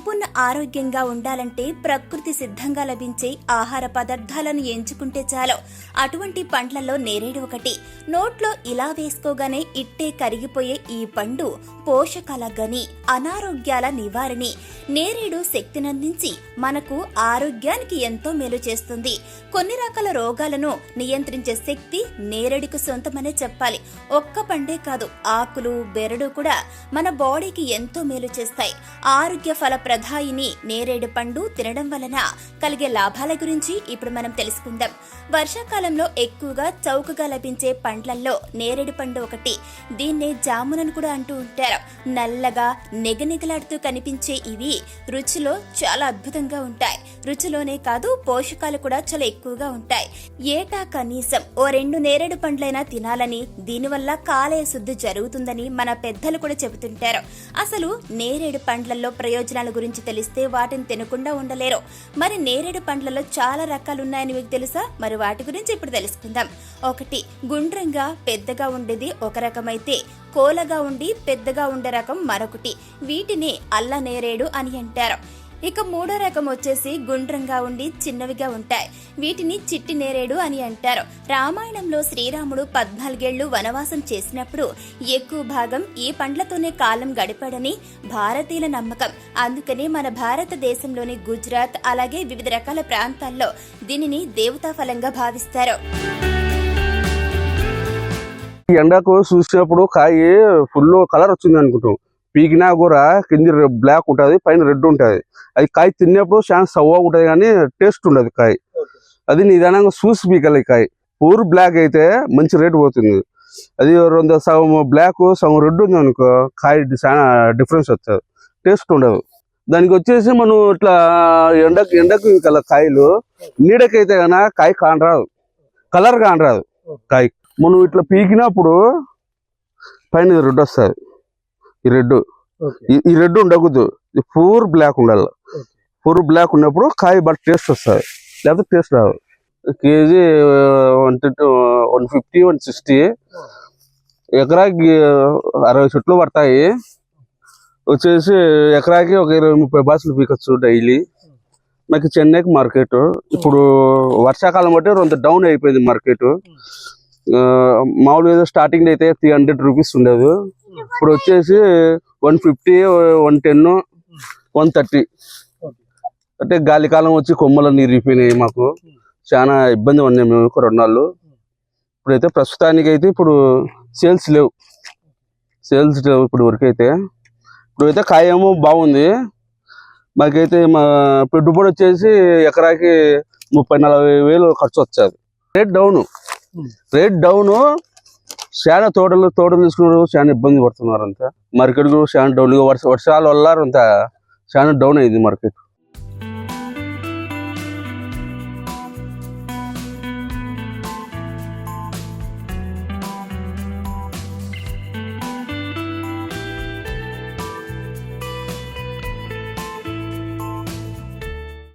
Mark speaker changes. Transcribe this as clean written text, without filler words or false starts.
Speaker 1: సంపూర్ణ ఆరోగ్యంగా ఉండాలంటే ప్రకృతి సిద్ధంగా లభించే ఆహార పదార్థాలను ఎంచుకుంటే చాలు. అటువంటి పండ్లలో నేరేడు ఒకటి. నోట్లో ఇలా వేసుకోగానే ఇట్టే కరిగిపోయే ఈ పండు పోషకాల గని, అనారోగ్యాల నివారణి. నేరేడు శక్తినందించి మనకు ఆరోగ్యానికి ఎంతో మేలు చేస్తుంది. కొన్ని రకాల రోగాలను నియంత్రించే శక్తి నేరేడుకు సొంతమనే చెప్పాలి. ఒక్క పండే కాదు, ఆకులు, బెరడు కూడా మన బాడీకి ఎంతో మేలు చేస్తాయి. ఆరోగ్య ఫల ప్రదాయిని నేరేడు పండు తినడం వలన కలిగే లాభాల గురించి ఇప్పుడు మనం తెలుసుకుందాం. వర్షాకాలంలో ఎక్కువగా చౌకగా లభించే పండ్లల్లో నేరేడు పండు ఒకటి. దీన్నే జామునని కూడా అంటూ ఉంటారు. నల్లగా నెగనెగలాడుతూ కనిపించే ఇవి రుచిలో చాలా అద్భుతంగా ఉంటాయి. రుచిలోనే కాదు, పోషకాలు కూడా చాలా ఎక్కువగా ఉంటాయి. ఏటా కనీసం ఓ 2 నేరేడు పండ్లైనా తినాలని, దీనివల్ల కాలేయ శుద్ధి జరుగుతుందని మన పెద్దలు కూడా చెబుతుంటారు. అసలు నేరేడు పండ్లలో ప్రయోజనాల గురించి తెలిస్తే వాటిని తినకుండా ఉండలేరు. మరి నేరేడు పండ్లలో చాలా రకాలున్నాయని మీకు తెలుసా? మరి వాటి గురించి ఇప్పుడు తెలుసుకుందాం. ఒకటి, గుండ్రంగా పెద్దగా ఉండేది ఒక రకమైతే, కోలగా ఉండి పెద్దగా ఉండే రకం మరొకటి. వీటిని అల్ల నేరేడు అని అంటారు. ఇక మూడో రకం వచ్చేసి గుండ్రంగా ఉండి చిన్నవిగా ఉంటాయి. వీటిని చిట్టి నేరేడు అని అంటారు. రామాయణంలో శ్రీరాముడు 14 ఏళ్లు వనవాసం చేసినప్పుడు ఎక్కువ భాగం ఈ పండ్లతోనే కాలం గడిపాడని భారతీయుల నమ్మకం. అందుకని మన భారతదేశంలోని గుజరాత్ అలాగే వివిధ రకాల ప్రాంతాల్లో దీనిని దేవతా ఫలంగా భావిస్తారు.
Speaker 2: ఎండకు చూసినప్పుడు కాయ ఫుల్ కలర్ వచ్చింది అనుకుంటాం. పీకినా కూడా కింది బ్లాక్ ఉంటుంది, పైన రెడ్ ఉంటుంది. అది కాయ తిన్నప్పుడు చాలా సవ్వగా ఉంటుంది కానీ టేస్ట్ ఉండదు కాయ. అది నిదానంగా చూసి పీకాలి. కాయ పూర్ బ్లాక్ అయితే మంచి రేటు పోతుంది. అది సగం బ్లాక్ సగం రెడ్ ఉంది అనుకో, కాయ చాలా డిఫరెన్స్ వస్తుంది, టేస్ట్ ఉండదు. దానికి వచ్చేసి మనం ఇట్లా ఎండకు కల కాయలు నీడకైతే కన్నా కాయ కానరాదు, కలర్ కానరాదు. కాయ మనం ఇట్లా పీకినప్పుడు పైన రెడ్ వస్తుంది. ఈ రెడ్ ఉండకూడదు, పూర్ బ్లాక్ ఉండాలి. పూర్ బ్లాక్ ఉన్నప్పుడు కాయ బాగా టేస్ట్ వస్తుంది, లేకపోతే టేస్ట్ రాదు. కేజీ 150, 160. ఎకరాకి 60 చెట్లు పడతాయి. వచ్చేసి ఎకరాకి ఒక 20-30 బాక్సులు పీకొచ్చు డైలీ. నాకు చెన్నైకి మార్కెట్. ఇప్పుడు వర్షాకాలం బట్టి కొంత డౌన్ అయిపోయింది మార్కెట్. మామూలుగా ఏదో స్టార్టింగ్ అయితే 300 రూపీస్ ఉండదు. ఇప్పుడు వచ్చేసి 150, 110, 130. అంటే గాలికాలం వచ్చి కొమ్మలు ఇరిగిపోయినాయి. మాకు చాలా ఇబ్బంది ఉన్నాయి మేము 2 నాళ్ళు. ఇప్పుడైతే ప్రస్తుతానికి అయితే ఇప్పుడు సేల్స్ లేవు ఇప్పుడు వరకైతే. ఇప్పుడైతే కాయేమో బాగుంది. మాకైతే మా పెట్టుబడి వచ్చేసి ఎకరాకి 30-40 వేలు ఖర్చు వచ్చేది. Rate down. చాలా తోటలు తీసుకున్నారు, చాలా ఇబ్బంది పడుతున్నారు. అంతా మార్కెట్ కూడా చాలా డౌన్. వర్షాల వల్ల అంతా చాలా డౌన్ అయింది మార్కెట్.